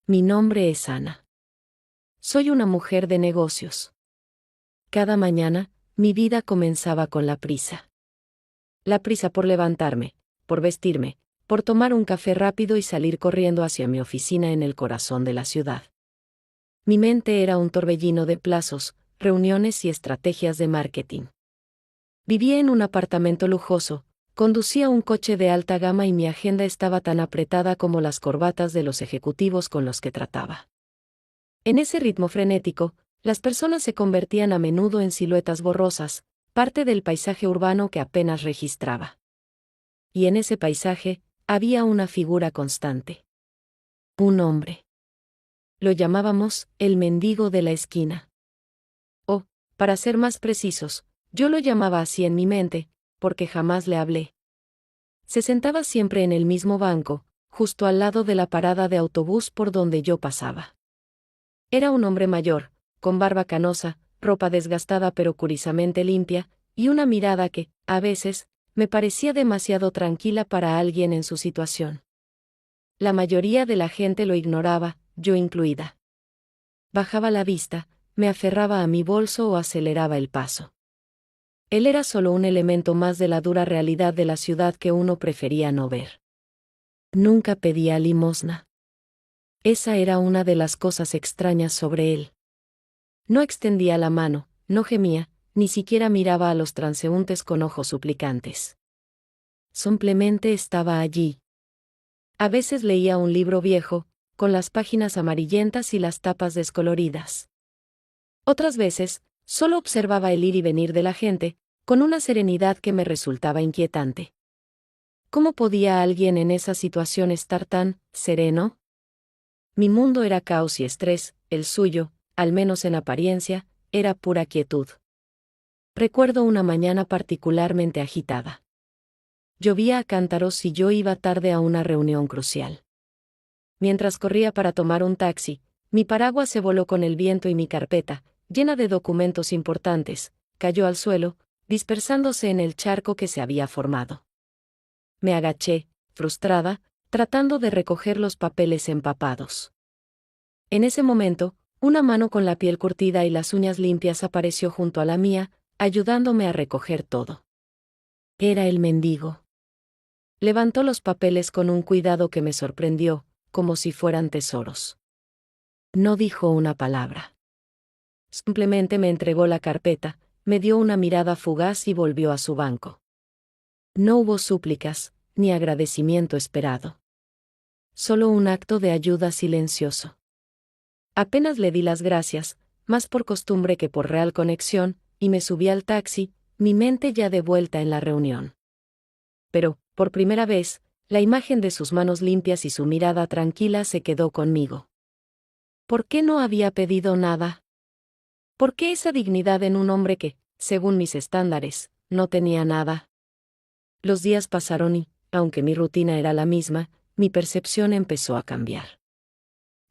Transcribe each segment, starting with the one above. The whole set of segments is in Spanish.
Mi nombre es Ana. Soy una mujer de negocios. Cada mañana, mi vida comenzaba con la prisa. La prisa por levantarme, por vestirme, por tomar un café rápido y salir corriendo hacia mi oficina en el corazón de la ciudad. Mi mente era un torbellino de plazos, reuniones y estrategias de marketing. Vivía en un apartamento lujoso, conducía un coche de alta gama y mi agenda estaba tan apretada como las corbatas de los ejecutivos con los que trataba. En ese ritmo frenético, las personas se convertían a menudo en siluetas borrosas, parte del paisaje urbano que apenas registraba. Y en ese paisaje, había una figura constante. Un hombre. Lo llamábamos el mendigo de la esquina. O, para ser más precisos, yo lo llamaba así en mi mente, porque jamás le hablé. Se sentaba siempre en el mismo banco, justo al lado de la parada de autobús por donde yo pasaba. Era un hombre mayor, con barba canosa, ropa desgastada pero curisamente limpia, y una mirada que, a veces, me parecía demasiado tranquila para alguien en su situación. La mayoría de la gente lo ignoraba, yo incluida. Bajaba la vista, me aferraba a mi bolso o aceleraba el paso. Él era solo un elemento más de la dura realidad de la ciudad que uno prefería no ver. Nunca pedía limosna. Esa era una de las cosas extrañas sobre él. No extendía la mano, no gemía, ni siquiera miraba a los transeúntes con ojos suplicantes. Simplemente estaba allí. A veces leía un libro viejo, con las páginas amarillentas y las tapas descoloridas. Otras veces, solo observaba el ir y venir de la gente, con una serenidad que me resultaba inquietante. ¿Cómo podía alguien en esa situación estar tan sereno? Mi mundo era caos y estrés, el suyo, al menos en apariencia, era pura quietud. Recuerdo una mañana particularmente agitada. Llovía a cántaros y yo iba tarde a una reunión crucial. Mientras corría para tomar un taxi, mi paraguas se voló con el viento y mi carpeta, llena de documentos importantes, cayó al suelo, dispersándose en el charco que se había formado. Me agaché, frustrada, tratando de recoger los papeles empapados. En ese momento, una mano con la piel curtida y las uñas limpias apareció junto a la mía, ayudándome a recoger todo. Era el mendigo. Levantó los papeles con un cuidado que me sorprendió, como si fueran tesoros. No dijo una palabra. Simplemente me entregó la carpeta, me dio una mirada fugaz y volvió a su banco. No hubo súplicas, ni agradecimiento esperado. Solo un acto de ayuda silencioso. Apenas le di las gracias, más por costumbre que por real conexión, y me subí al taxi, mi mente ya de vuelta en la reunión. Pero, por primera vez, la imagen de sus manos limpias y su mirada tranquila se quedó conmigo. ¿Por qué no había pedido nada? ¿Por qué esa dignidad en un hombre que, según mis estándares, no tenía nada? Los días pasaron y, aunque mi rutina era la misma, mi percepción empezó a cambiar.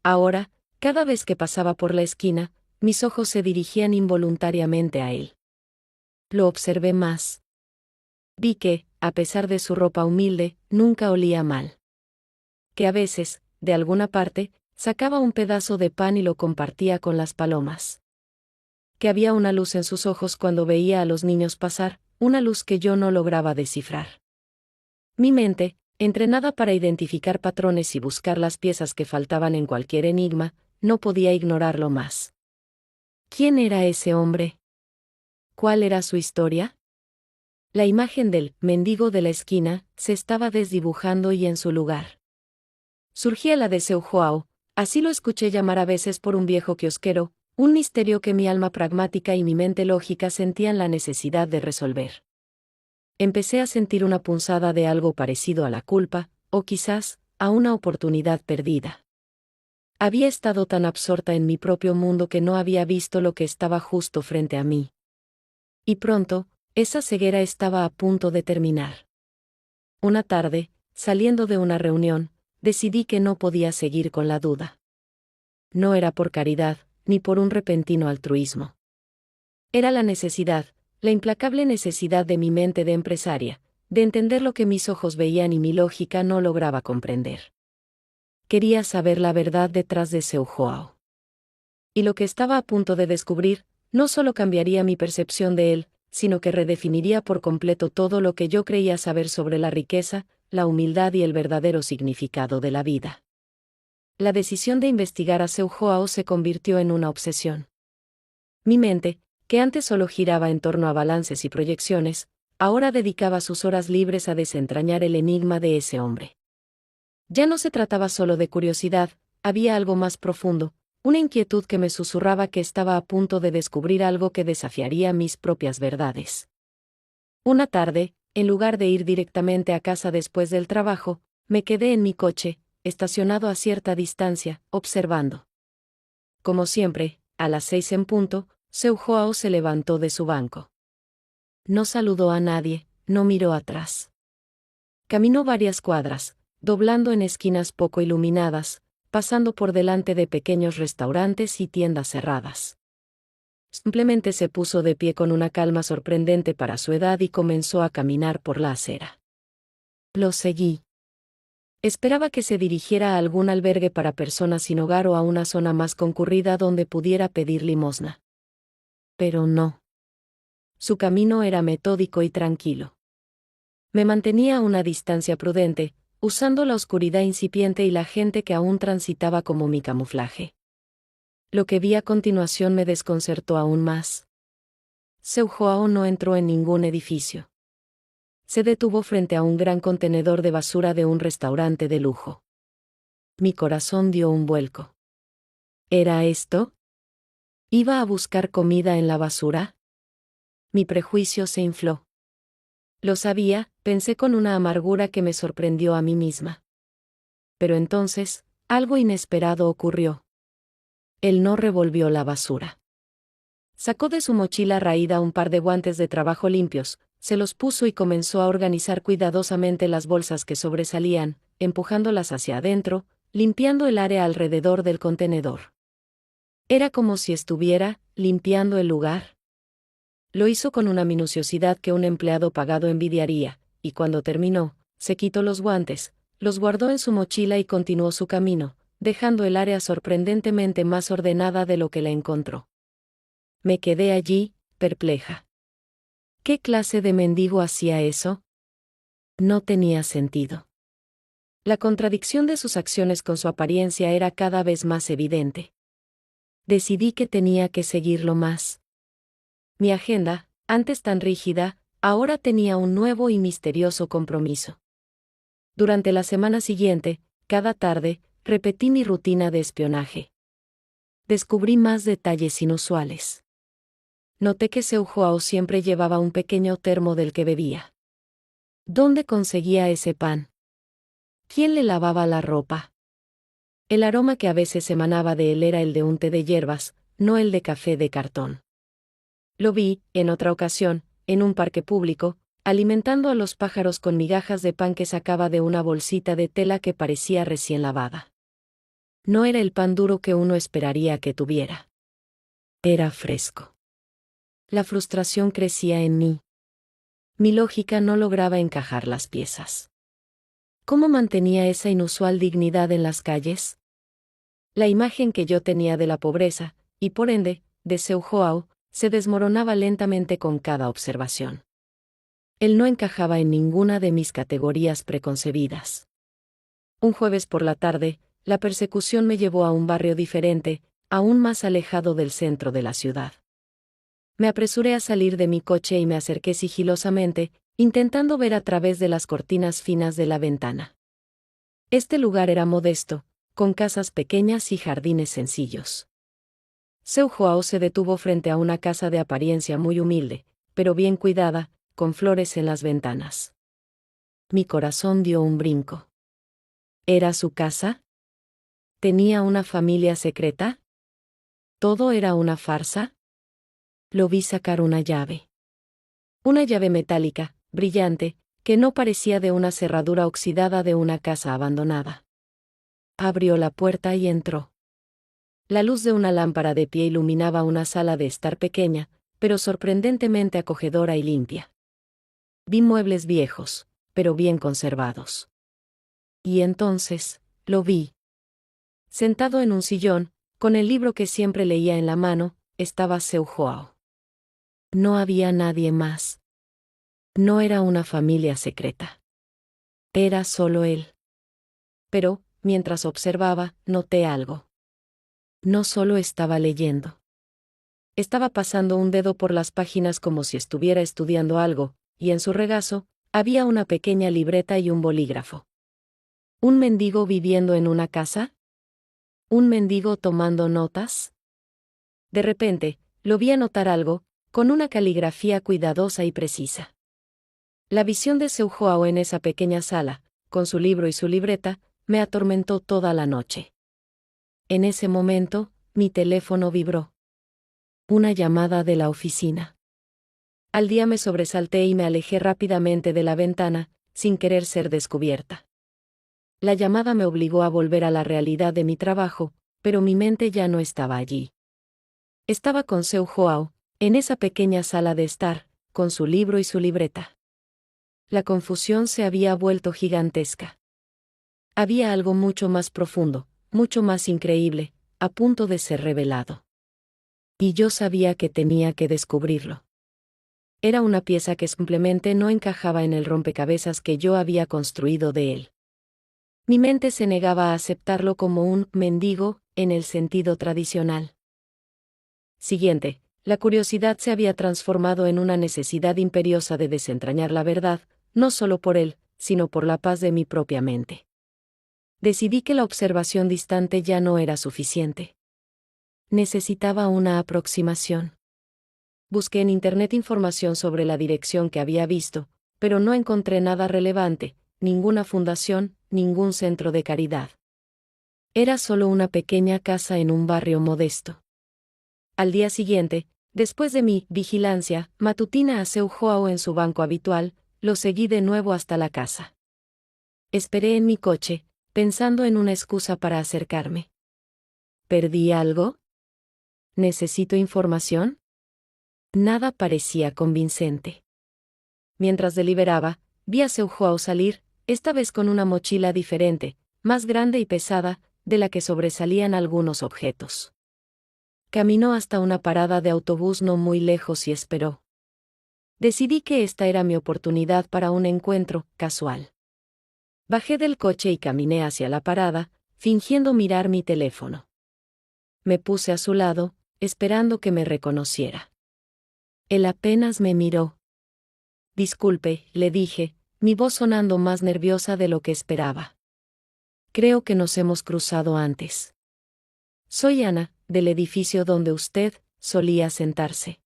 Ahora, cada vez que pasaba por la esquina, mis ojos se dirigían involuntariamente a él. Lo observé más. Vi que, a pesar de su ropa humilde, nunca olía mal. Que a veces, de alguna parte, sacaba un pedazo de pan y lo compartía con las palomas. Que había una luz en sus ojos cuando veía a los niños pasar, una luz que yo no lograba descifrar. Mi mente, entrenada para identificar patrones y buscar las piezas que faltaban en cualquier enigma, no podía ignorarlo más. ¿Quién era ese hombre? ¿Cuál era su historia? La imagen del mendigo de la esquina se estaba desdibujando y en su lugar surgía la de Seu Joao, así lo escuché llamar a veces por un viejo kiosquero, un misterio que mi alma pragmática y mi mente lógica sentían la necesidad de resolver. Empecé a sentir una punzada de algo parecido a la culpa, o quizás, a una oportunidad perdida. Había estado tan absorta en mi propio mundo que no había visto lo que estaba justo frente a mí. Y pronto, esa ceguera estaba a punto de terminar. Una tarde, saliendo de una reunión, decidí que no podía seguir con la duda. No era por caridad, ni por un repentino altruismo. Era la necesidad, la implacable necesidad de mi mente de empresaria, de entender lo que mis ojos veían y mi lógica no lograba comprender. quería saber la verdad detrás de Seu Joao. Y lo que estaba a punto de descubrir, no solo cambiaría mi percepción de él, sino que redefiniría por completo todo lo que yo creía saber sobre la riqueza, la humildad y el verdadero significado de la vida. La decisión de investigar a Seu Joao se convirtió en una obsesión. Mi mente, que antes solo giraba en torno a balances y proyecciones, ahora dedicaba sus horas libres a desentrañar el enigma de ese hombre. Ya no se trataba solo de curiosidad, había algo más profundo, una inquietud que me susurraba que estaba a punto de descubrir algo que desafiaría mis propias verdades. Una tarde, en lugar de ir directamente a casa después del trabajo, me quedé en mi coche, estacionado a cierta distancia, observando. Como siempre, a las 6 en punto, Seu Joao se levantó de su banco. No saludó a nadie, no miró atrás. Caminó varias cuadras, doblando en esquinas poco iluminadas, pasando por delante de pequeños restaurantes y tiendas cerradas. Simplemente se puso de pie con una calma sorprendente para su edad y comenzó a caminar por la acera. Lo seguí. Esperaba que se dirigiera a algún albergue para personas sin hogar o a una zona más concurrida donde pudiera pedir limosna. Pero no. Su camino era metódico y tranquilo. Me mantenía a una distancia prudente, usando la oscuridad incipiente y la gente que aún transitaba como mi camuflaje. Lo que vi a continuación me desconcertó aún más. Seu Joao no entró en ningún edificio. Se detuvo frente a un gran contenedor de basura de un restaurante de lujo. Mi corazón dio un vuelco. ¿Era esto? ¿Iba a buscar comida en la basura? Mi prejuicio se infló. Lo sabía, pensé con una amargura que me sorprendió a mí misma. Pero entonces, algo inesperado ocurrió. Él no revolvió la basura. Sacó de su mochila raída un par de guantes de trabajo limpios, se los puso y comenzó a organizar cuidadosamente las bolsas que sobresalían, empujándolas hacia adentro, limpiando el área alrededor del contenedor. Era como si estuviera limpiando el lugar. Lo hizo con una minuciosidad que un empleado pagado envidiaría, y cuando terminó, se quitó los guantes, los guardó en su mochila y continuó su camino, dejando el área sorprendentemente más ordenada de lo que la encontró. Me quedé allí, perpleja. ¿Qué clase de mendigo hacía eso? No tenía sentido. La contradicción de sus acciones con su apariencia era cada vez más evidente. Decidí que tenía que seguirlo más. Mi agenda, antes tan rígida, ahora tenía un nuevo y misterioso compromiso. Durante la semana siguiente, cada tarde, repetí mi rutina de espionaje. Descubrí más detalles inusuales. Noté que Seu Joao siempre llevaba un pequeño termo del que bebía. ¿Dónde conseguía ese pan? ¿Quién le lavaba la ropa? El aroma que a veces emanaba de él era el de un té de hierbas, no el de café de cartón. Lo vi, en otra ocasión, en un parque público, alimentando a los pájaros con migajas de pan que sacaba de una bolsita de tela que parecía recién lavada. No era el pan duro que uno esperaría que tuviera. Era fresco. La frustración crecía en mí. Mi lógica no lograba encajar las piezas. ¿Cómo mantenía esa inusual dignidad en las calles? La imagen que yo tenía de la pobreza, y por ende, de Seu Joao, se desmoronaba lentamente con cada observación. Él no encajaba en ninguna de mis categorías preconcebidas. Un jueves por la tarde, la persecución me llevó a un barrio diferente, aún más alejado del centro de la ciudad. Me apresuré a salir de mi coche y me acerqué sigilosamente, intentando ver a través de las cortinas finas de la ventana. Este lugar era modesto, con casas pequeñas y jardines sencillos. Seu Joao se detuvo frente a una casa de apariencia muy humilde, pero bien cuidada, con flores en las ventanas. Mi corazón dio un brinco. ¿Era su casa? ¿Tenía una familia secreta? ¿Todo era una farsa? Lo vi sacar una llave. Una llave metálica, brillante, que no parecía de una cerradura oxidada de una casa abandonada. Abrió la puerta y entró. La luz de una lámpara de pie iluminaba una sala de estar pequeña, pero sorprendentemente acogedora y limpia. Vi muebles viejos, pero bien conservados. Y entonces, lo vi. Sentado en un sillón, con el libro que siempre leía en la mano, estaba Seu Joao. No había nadie más. No era una familia secreta. Era solo él. Pero, mientras observaba, noté algo. No solo estaba leyendo. Estaba pasando un dedo por las páginas como si estuviera estudiando algo, y en su regazo, había una pequeña libreta y un bolígrafo. ¿Un mendigo viviendo en una casa? ¿Un mendigo tomando notas? De repente, lo vi anotar algo, con una caligrafía cuidadosa y precisa. La visión de Seu Joao en esa pequeña sala, con su libro y su libreta, me atormentó toda la noche. En ese momento, mi teléfono vibró. Una llamada de la oficina. Al día me sobresalté y me alejé rápidamente de la ventana, sin querer ser descubierta. La llamada me obligó a volver a la realidad de mi trabajo, pero mi mente ya no estaba allí. Estaba con Seu Joao, en esa pequeña sala de estar, con su libro y su libreta. La confusión se había vuelto gigantesca. Había algo mucho más profundo, mucho más increíble, a punto de ser revelado. Y yo sabía que tenía que descubrirlo. Era una pieza que simplemente no encajaba en el rompecabezas que yo había construido de él. Mi mente se negaba a aceptarlo como un mendigo, en el sentido tradicional. Siguiente, la curiosidad se había transformado en una necesidad imperiosa de desentrañar la verdad, no solo por él, sino por la paz de mi propia mente. Decidí que la observación distante ya no era suficiente. Necesitaba una aproximación. Busqué en Internet información sobre la dirección que había visto, pero no encontré nada relevante, ninguna fundación, ningún centro de caridad. Era solo una pequeña casa en un barrio modesto. Al día siguiente, después de mi vigilancia matutina a Seu Joao en su banco habitual, lo seguí de nuevo hasta la casa. Esperé en mi coche, pensando en una excusa para acercarme. ¿Perdí algo? ¿Necesito información? Nada parecía convincente. Mientras deliberaba, vi a Seu Joao salir, esta vez con una mochila diferente, más grande y pesada, de la que sobresalían algunos objetos. Caminó hasta una parada de autobús no muy lejos y esperó. Decidí que esta era mi oportunidad para un encuentro casual. Bajé del coche y caminé hacia la parada, fingiendo mirar mi teléfono. Me puse a su lado, esperando que me reconociera. Él apenas me miró. Disculpe, le dije, mi voz sonando más nerviosa de lo que esperaba. Creo que nos hemos cruzado antes. Soy Ana, del edificio donde usted solía sentarse.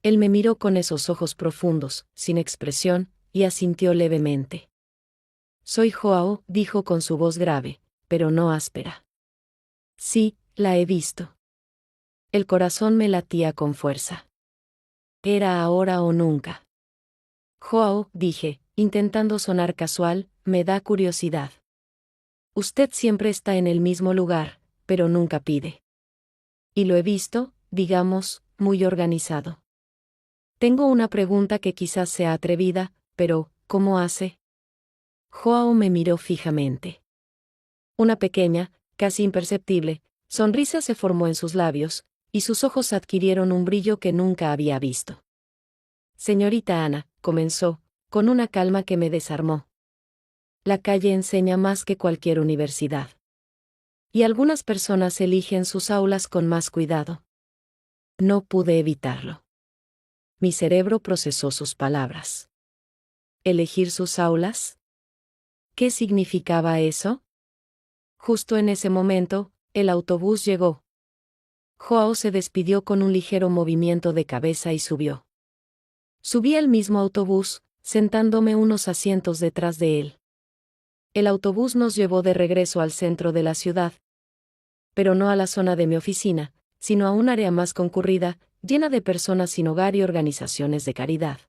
Él me miró con esos ojos profundos, sin expresión, y asintió levemente. Soy Joao, dijo con su voz grave, pero no áspera. Sí, la he visto. El corazón me latía con fuerza. Era ahora o nunca. Joao, dije, intentando sonar casual, me da curiosidad. Usted siempre está en el mismo lugar, pero nunca pide. Y lo he visto, digamos, muy organizado. Tengo una pregunta que quizás sea atrevida, pero, ¿cómo hace? Joao me miró fijamente. Una pequeña, casi imperceptible, sonrisa se formó en sus labios, y sus ojos adquirieron un brillo que nunca había visto. Señorita Ana, comenzó, con una calma que me desarmó. La calle enseña más que cualquier universidad. Y algunas personas eligen sus aulas con más cuidado. No pude evitarlo. Mi cerebro procesó sus palabras. ¿Elegir sus aulas? ¿Qué significaba eso? Justo en ese momento, el autobús llegó. Joao se despidió con un ligero movimiento de cabeza y subió. Subí al mismo autobús, sentándome unos asientos detrás de él. El autobús nos llevó de regreso al centro de la ciudad. Pero no a la zona de mi oficina, sino a un área más concurrida, llena de personas sin hogar y organizaciones de caridad.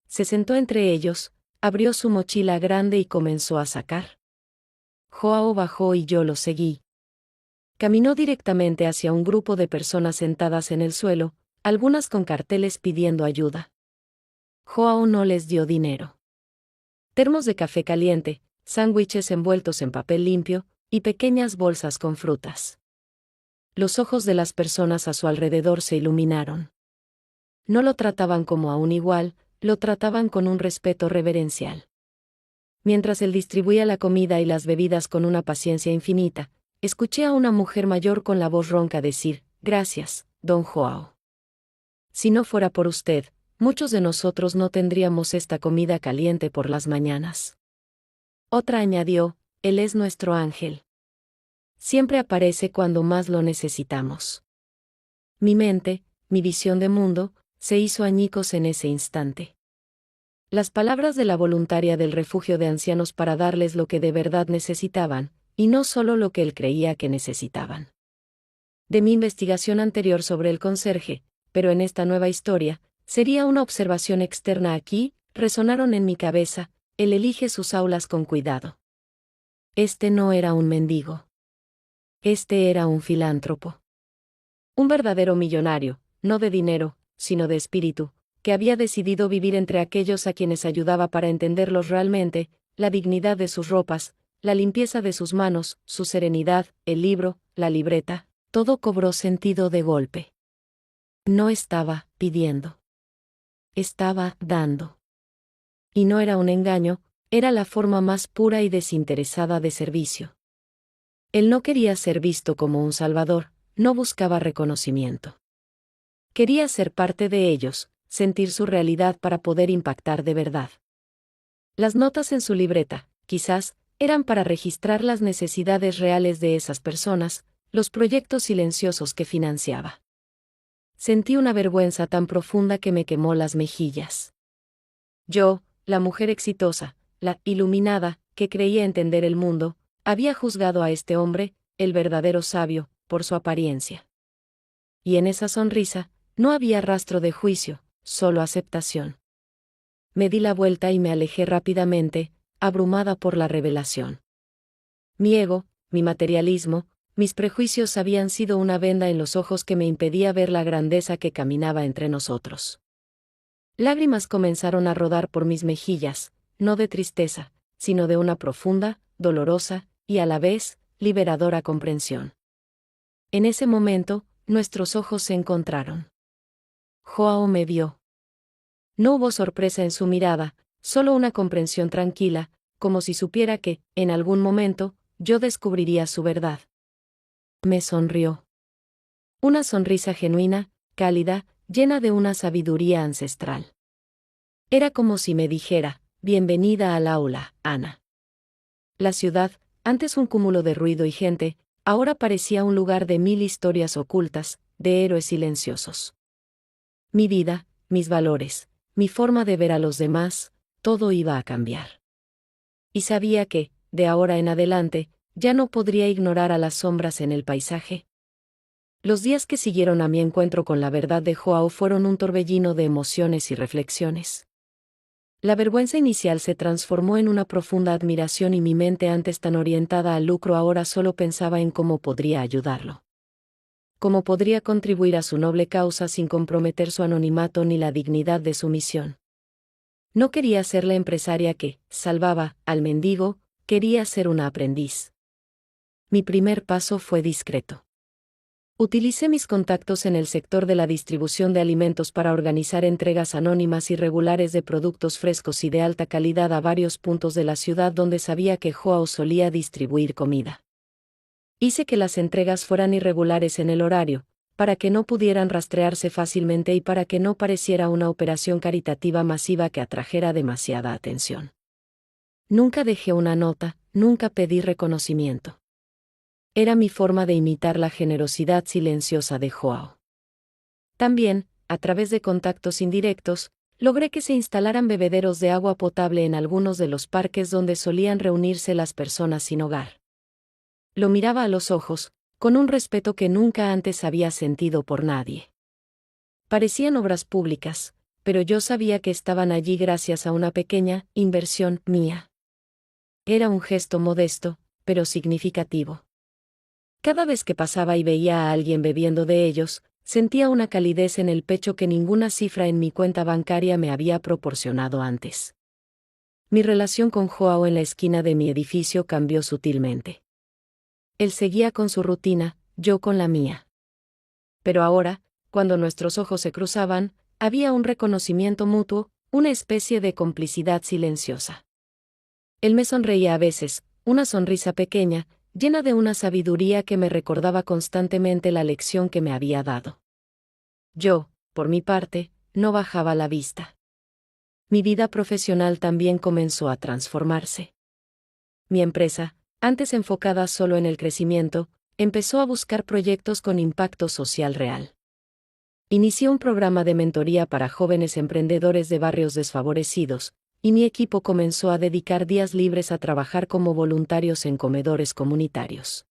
Se sentó entre ellos, abrió su mochila grande y comenzó a sacar. Joao bajó y yo lo seguí. Caminó directamente hacia un grupo de personas sentadas en el suelo, algunas con carteles pidiendo ayuda. Joao no les dio dinero. Termos de café caliente, sándwiches envueltos en papel limpio, y pequeñas bolsas con frutas. Los ojos de las personas a su alrededor se iluminaron. No lo trataban como a un igual, lo trataban con un respeto reverencial. Mientras él distribuía la comida y las bebidas con una paciencia infinita, escuché a una mujer mayor con la voz ronca decir: «Gracias, don Joao. Si no fuera por usted, muchos de nosotros no tendríamos esta comida caliente por las mañanas». Otra añadió: «Él es nuestro ángel. Siempre aparece cuando más lo necesitamos». Mi mente, mi visión de mundo, se hizo añicos en ese instante. Las palabras de la voluntaria del refugio de ancianos para darles lo que de verdad necesitaban, y no solo lo que él creía que necesitaban. De mi investigación anterior sobre el conserje, pero en esta nueva historia, sería una observación externa aquí, resonaron en mi cabeza: él elige sus aulas con cuidado. Este no era un mendigo. Este era un filántropo. Un verdadero millonario, no de dinero, sino de espíritu, que había decidido vivir entre aquellos a quienes ayudaba para entenderlos realmente, la dignidad de sus ropas, la limpieza de sus manos, su serenidad, el libro, la libreta, todo cobró sentido de golpe. No estaba pidiendo. Estaba dando. Y no era un engaño, era la forma más pura y desinteresada de servicio. Él no quería ser visto como un salvador, no buscaba reconocimiento. Quería ser parte de ellos, sentir su realidad para poder impactar de verdad. Las notas en su libreta, quizás, eran para registrar las necesidades reales de esas personas, los proyectos silenciosos que financiaba. Sentí una vergüenza tan profunda que me quemó las mejillas. Yo, la mujer exitosa, la iluminada, que creía entender el mundo, había juzgado a este hombre, el verdadero sabio, por su apariencia. Y en esa sonrisa, no había rastro de juicio, solo aceptación. Me di la vuelta y me alejé rápidamente, abrumada por la revelación. Mi ego, mi materialismo, mis prejuicios habían sido una venda en los ojos que me impedía ver la grandeza que caminaba entre nosotros. Lágrimas comenzaron a rodar por mis mejillas, no de tristeza, sino de una profunda, dolorosa, y a la vez, liberadora comprensión. En ese momento, nuestros ojos se encontraron. Joao me vio. No hubo sorpresa en su mirada, solo una comprensión tranquila, como si supiera que, en algún momento, yo descubriría su verdad. Me sonrió. Una sonrisa genuina, cálida, llena de una sabiduría ancestral. Era como si me dijera: «Bienvenida al aula, Ana». La ciudad, antes un cúmulo de ruido y gente, ahora parecía un lugar de 1000 historias ocultas, de héroes silenciosos. Mi vida, mis valores, mi forma de ver a los demás, todo iba a cambiar. Y sabía que, de ahora en adelante, ya no podría ignorar a las sombras en el paisaje. Los días que siguieron a mi encuentro con la verdad de Joao fueron un torbellino de emociones y reflexiones. La vergüenza inicial se transformó en una profunda admiración y mi mente antes tan orientada al lucro ahora solo pensaba en cómo podría ayudarlo. Cómo podría contribuir a su noble causa sin comprometer su anonimato ni la dignidad de su misión. No quería ser la empresaria que salvaba al mendigo, quería ser una aprendiz. Mi primer paso fue discreto. Utilicé mis contactos en el sector de la distribución de alimentos para organizar entregas anónimas y regulares de productos frescos y de alta calidad a varios puntos de la ciudad donde sabía que Joao solía distribuir comida. Hice que las entregas fueran irregulares en el horario, para que no pudieran rastrearse fácilmente y para que no pareciera una operación caritativa masiva que atrajera demasiada atención. Nunca dejé una nota, nunca pedí reconocimiento. Era mi forma de imitar la generosidad silenciosa de Joao. También, a través de contactos indirectos, logré que se instalaran bebederos de agua potable en algunos de los parques donde solían reunirse las personas sin hogar. Lo miraba a los ojos, con un respeto que nunca antes había sentido por nadie. Parecían obras públicas, pero yo sabía que estaban allí gracias a una pequeña inversión mía. Era un gesto modesto, pero significativo. Cada vez que pasaba y veía a alguien bebiendo de ellos, sentía una calidez en el pecho que ninguna cifra en mi cuenta bancaria me había proporcionado antes. Mi relación con Joao en la esquina de mi edificio cambió sutilmente. Él seguía con su rutina, yo con la mía. Pero ahora, cuando nuestros ojos se cruzaban, había un reconocimiento mutuo, una especie de complicidad silenciosa. Él me sonreía a veces, una sonrisa pequeña, llena de una sabiduría que me recordaba constantemente la lección que me había dado. Yo, por mi parte, no bajaba la vista. Mi vida profesional también comenzó a transformarse. Mi empresa, antes enfocada solo en el crecimiento, empezó a buscar proyectos con impacto social real. Inicié un programa de mentoría para jóvenes emprendedores de barrios desfavorecidos, y mi equipo comenzó a dedicar días libres a trabajar como voluntarios en comedores comunitarios.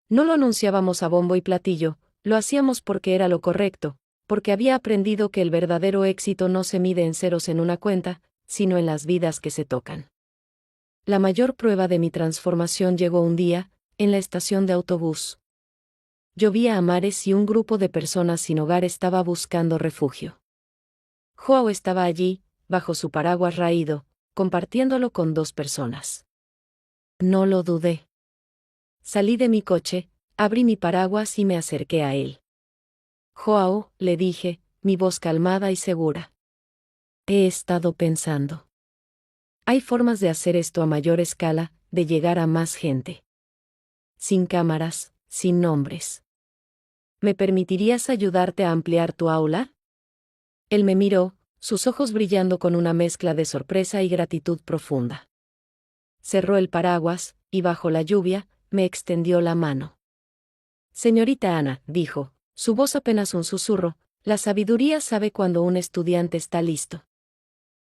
No lo anunciábamos a bombo y platillo, lo hacíamos porque era lo correcto, porque había aprendido que el verdadero éxito no se mide en ceros en una cuenta, sino en las vidas que se tocan. La mayor prueba de mi transformación llegó un día, en la estación de autobús. Llovía a mares y un grupo de personas sin hogar estaba buscando refugio. Joao estaba allí, bajo su paraguas raído, compartiéndolo con 2 personas. No lo dudé. Salí de mi coche, abrí mi paraguas y me acerqué a él. Joao, le dije, mi voz calmada y segura. He estado pensando. Hay formas de hacer esto a mayor escala, de llegar a más gente. Sin cámaras, sin nombres. ¿Me permitirías ayudarte a ampliar tu aula? Él me miró, sus ojos brillando con una mezcla de sorpresa y gratitud profunda. Cerró el paraguas, y bajo la lluvia, me extendió la mano. Señorita Ana, dijo, su voz apenas un susurro, la sabiduría sabe cuando un estudiante está listo.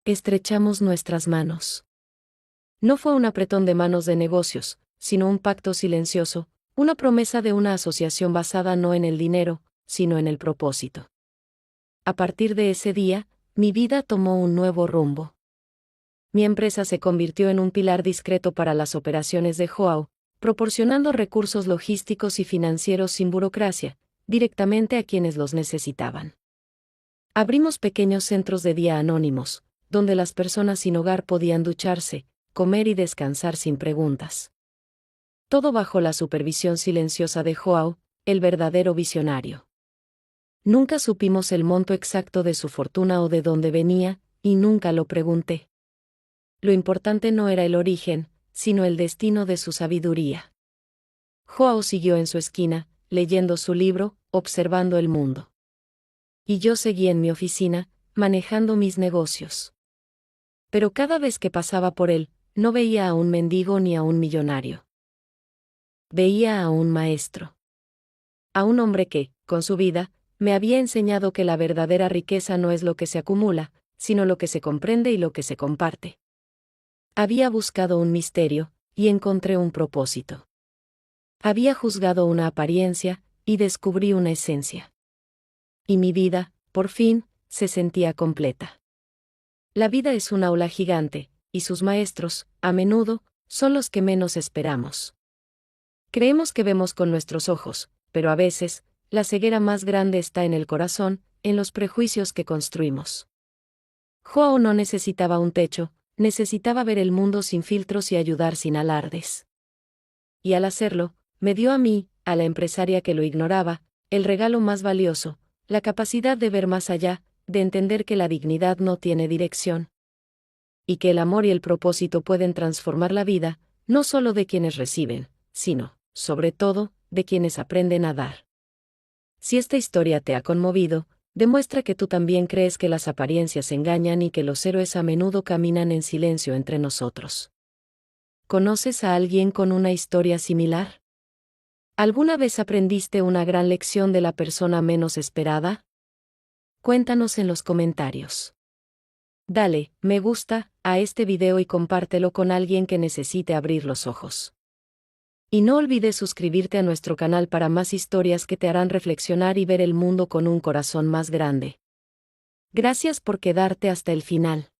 Estrechamos nuestras manos. No fue un apretón de manos de negocios, sino un pacto silencioso, una promesa de una asociación basada no en el dinero, sino en el propósito. A partir de ese día, mi vida tomó un nuevo rumbo. Mi empresa se convirtió en un pilar discreto para las operaciones de Joao, proporcionando recursos logísticos y financieros sin burocracia, directamente a quienes los necesitaban. Abrimos pequeños centros de día anónimos, donde las personas sin hogar podían ducharse, comer y descansar sin preguntas. Todo bajo la supervisión silenciosa de Joao, el verdadero visionario. Nunca supimos el monto exacto de su fortuna o de dónde venía, y nunca lo pregunté. Lo importante no era el origen, sino el destino de su sabiduría. Joao siguió en su esquina, leyendo su libro, observando el mundo. Y yo seguí en mi oficina, manejando mis negocios. Pero cada vez que pasaba por él, no veía a un mendigo ni a un millonario. Veía a un maestro. A un hombre que, con su vida, me había enseñado que la verdadera riqueza no es lo que se acumula, sino lo que se comprende y lo que se comparte. Había buscado un misterio, y encontré un propósito. Había juzgado una apariencia, y descubrí una esencia. Y mi vida, por fin, se sentía completa. La vida es un aula gigante, y sus maestros, a menudo, son los que menos esperamos. Creemos que vemos con nuestros ojos, pero a veces, la ceguera más grande está en el corazón, en los prejuicios que construimos. Joao no necesitaba un techo, necesitaba ver el mundo sin filtros y ayudar sin alardes. Y al hacerlo, me dio a mí, a la empresaria que lo ignoraba, el regalo más valioso, la capacidad de ver más allá, de entender que la dignidad no tiene dirección. Y que el amor y el propósito pueden transformar la vida, no solo de quienes reciben, sino, sobre todo, de quienes aprenden a dar. Si esta historia te ha conmovido, demuestra que tú también crees que las apariencias engañan y que los héroes a menudo caminan en silencio entre nosotros. ¿Conoces a alguien con una historia similar? ¿Alguna vez aprendiste una gran lección de la persona menos esperada? Cuéntanos en los comentarios. Dale, me gusta, a este video y compártelo con alguien que necesite abrir los ojos. Y no olvides suscribirte a nuestro canal para más historias que te harán reflexionar y ver el mundo con un corazón más grande. Gracias por quedarte hasta el final.